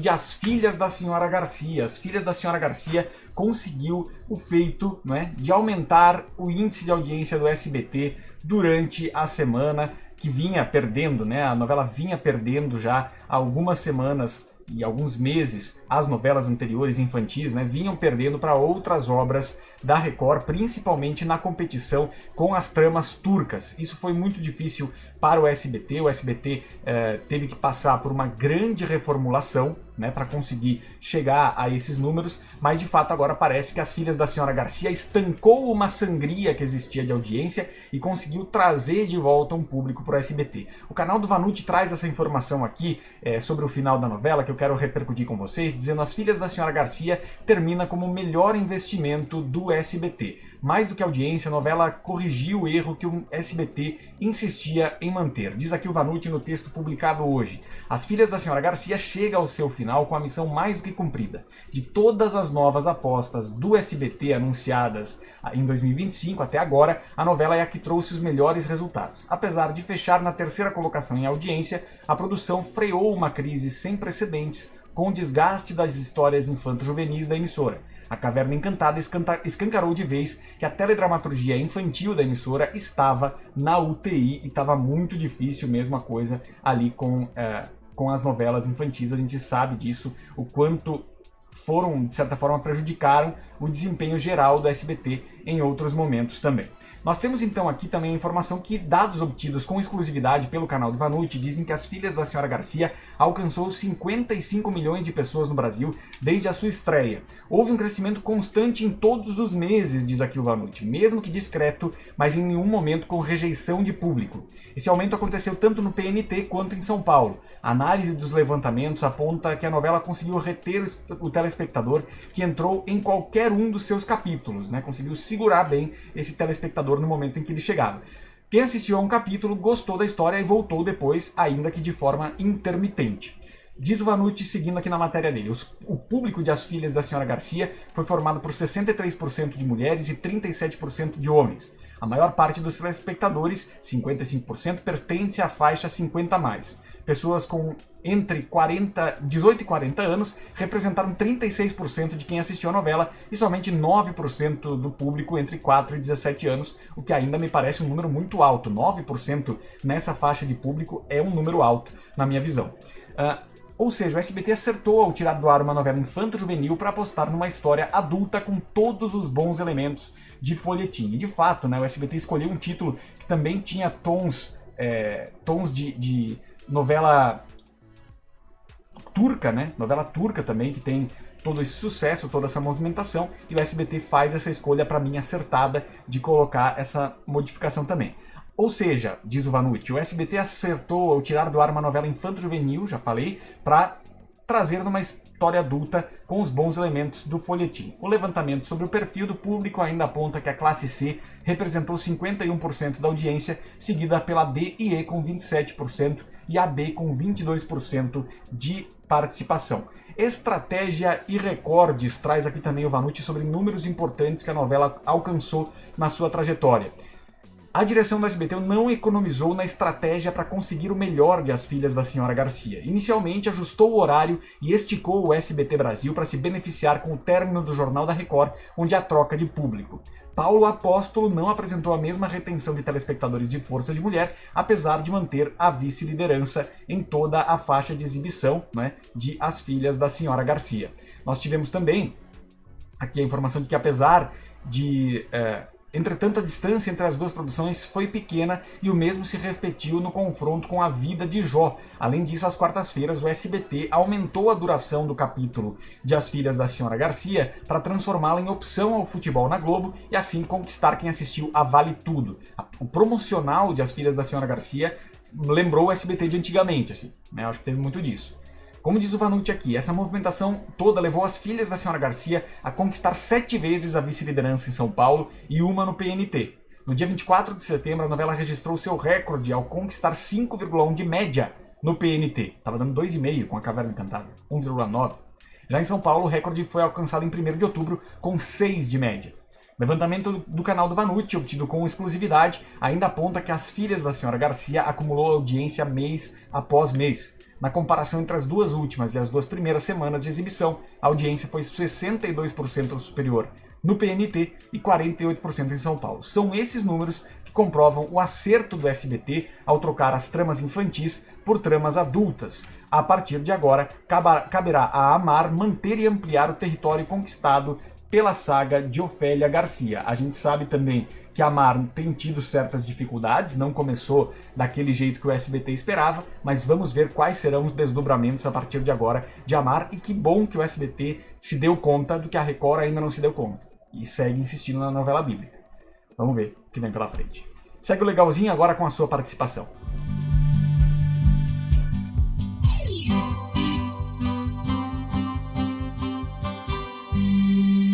de As Filhas da Senhora Garcia. As Filhas da Senhora Garcia conseguiu o feito, né, de aumentar o índice de audiência do SBT durante a semana, que vinha perdendo, né? A novela vinha perdendo já há algumas semanas e alguns meses. As novelas anteriores infantis, né, vinham perdendo para outras obras da Record, principalmente na competição com as tramas turcas. Isso foi muito difícil para o SBT. O SBT teve que passar por uma grande reformulação, né, para conseguir chegar a esses números, mas de fato agora parece que As Filhas da Senhora Garcia estancou uma sangria que existia de audiência e conseguiu trazer de volta um público para o SBT. O canal do Vanucci traz essa informação aqui sobre o final da novela, que eu quero repercutir com vocês, dizendo: As Filhas da Senhora Garcia termina como o melhor investimento do SBT. Mais do que audiência, a novela corrigiu o erro que o SBT insistia em manter. Diz aqui o Vanucci no texto publicado hoje: As Filhas da Senhora Garcia chega ao seu final com a missão mais do que cumprida. De todas as novas apostas do SBT anunciadas em 2025 até agora, a novela é a que trouxe os melhores resultados. Apesar de fechar na terceira colocação em audiência, a produção freou uma crise sem precedentes com o desgaste das histórias infanto-juvenis da emissora. A Caverna Encantada escancarou de vez que a teledramaturgia infantil da emissora estava na UTI e estava muito difícil mesmo a coisa ali com as novelas infantis. A gente sabe disso, o quanto foram, de certa forma, prejudicaram o desempenho geral do SBT em outros momentos também. Nós temos então aqui também a informação que dados obtidos com exclusividade pelo canal do Vanucci dizem que As Filhas da Senhora Garcia alcançou 55 milhões de pessoas no Brasil desde a sua estreia. Houve um crescimento constante em todos os meses, diz aqui o Vanucci, mesmo que discreto, mas em nenhum momento com rejeição de público. Esse aumento aconteceu tanto no PNT quanto em São Paulo. A análise dos levantamentos aponta que a novela conseguiu reter o telespectador que entrou em qualquer um dos seus capítulos, né? Conseguiu segurar bem esse telespectador no momento em que ele chegava. Quem assistiu a um capítulo gostou da história e voltou depois, ainda que de forma intermitente. Diz o Vanucci seguindo aqui na matéria dele: o público de As Filhas da Senhora Garcia foi formado por 63% de mulheres e 37% de homens. A maior parte dos telespectadores, 55%, pertence à faixa 50+. Pessoas com entre 18 e 40 anos representaram 36% de quem assistiu a novela e somente 9% do público entre 4 e 17 anos, o que ainda me parece um número muito alto. 9% nessa faixa de público é um número alto, na minha visão. Ou seja, o SBT acertou ao tirar do ar uma novela infanto-juvenil para apostar numa história adulta com todos os bons elementos de folhetim. E de fato, né, o SBT escolheu um título que também tinha tons de novela turca, né? Novela turca também, que tem todo esse sucesso, toda essa movimentação, e o SBT faz essa escolha, para mim, acertada de colocar essa modificação também. Ou seja, diz o Vanucci, o SBT acertou ao tirar do ar uma novela infanto-juvenil, já falei, para trazer numa história adulta com os bons elementos do folhetim. O levantamento sobre o perfil do público ainda aponta que a classe C representou 51% da audiência, seguida pela D e E com 27% e a B com 22% de participação. Estratégia e recordes, traz aqui também o Vanucci sobre números importantes que a novela alcançou na sua trajetória. A direção do SBT não economizou na estratégia para conseguir o melhor de As Filhas da Senhora Garcia. Inicialmente ajustou o horário e esticou o SBT Brasil para se beneficiar com o término do Jornal da Record, onde há troca de público. Paulo Apóstolo não apresentou a mesma retenção de telespectadores de Força de Mulher, apesar de manter a vice-liderança em toda a faixa de exibição, né, de As Filhas da Senhora Garcia. Nós tivemos também aqui a informação de que, apesar de... Entretanto, a distância entre as duas produções foi pequena e o mesmo se repetiu no confronto com A Vida de Jó. Além disso, às quartas-feiras, o SBT aumentou a duração do capítulo de As Filhas da Senhora Garcia para transformá-la em opção ao futebol na Globo e assim conquistar quem assistiu a Vale Tudo. O promocional de As Filhas da Senhora Garcia lembrou o SBT de antigamente, assim, né? Eu acho que teve muito disso. Como diz o Vanucci aqui, essa movimentação toda levou As Filhas da Senhora Garcia a conquistar 7 vezes a vice-liderança em São Paulo e uma no PNT. No dia 24 de setembro, a novela registrou seu recorde ao conquistar 5,1 de média no PNT. Estava dando 2,5 com A Caverna Encantada, 1,9. Já em São Paulo, o recorde foi alcançado em 1º de outubro com 6 de média. O levantamento do canal do Vanucci, obtido com exclusividade, ainda aponta que As Filhas da Senhora Garcia acumulou audiência mês após mês. Na comparação entre as duas últimas e as duas primeiras semanas de exibição, a audiência foi 62% superior no PNT e 48% em São Paulo. São esses números que comprovam o acerto do SBT ao trocar as tramas infantis por tramas adultas. A partir de agora, caberá a Amar manter e ampliar o território conquistado pela saga de Ofélia Garcia. A gente sabe também que a Amar tem tido certas dificuldades, não começou daquele jeito que o SBT esperava, mas vamos ver quais serão os desdobramentos a partir de agora de Amar, e que bom que o SBT se deu conta do que a Record ainda não se deu conta, e segue insistindo na novela bíblica. Vamos ver o que vem pela frente. Segue o Legalzinho agora com a sua participação.